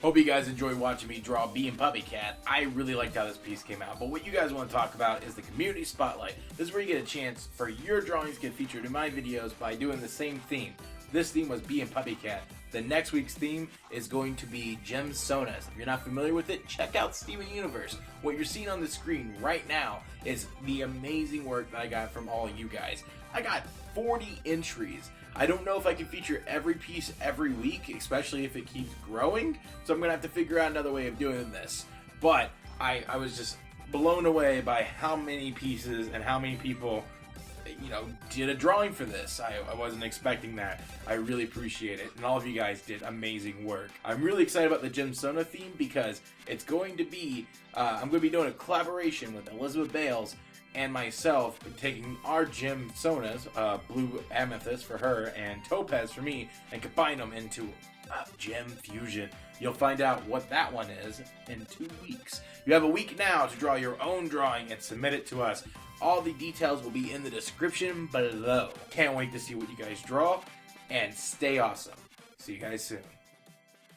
Hope you guys enjoyed watching me draw Bee and PuppyCat. I really liked how this piece came out, but what you guys want to talk about is the community spotlight. This is where you get a chance for your drawings to get featured in my videos by doing the same theme. This theme was Bee and PuppyCat. The next week's theme is going to be Gemsonas. If you're not familiar with it, check out Steven Universe. What you're seeing on the screen right now is the amazing work that I got from all of you guys. I got 40 entries. I don't know if I can feature every piece every week, especially if it keeps growing, so I'm going to have to figure out another way of doing this. But I was just blown away by how many pieces and how many people, you know, did a drawing for this. I wasn't expecting that. I really appreciate it, and all of you guys did amazing work. I'm really excited about the Gemsona theme because it's going to be, I'm going to be doing a collaboration with Elizabeth Bales and myself, taking our Gemsonas, blue amethyst for her and topaz for me, and combine them into a gem fusion. You'll find out what that one is in 2 weeks. You have a week now to draw your own drawing and submit it to us. All the details will be in the description below. Can't wait to see what you guys draw, and stay awesome. See you guys soon.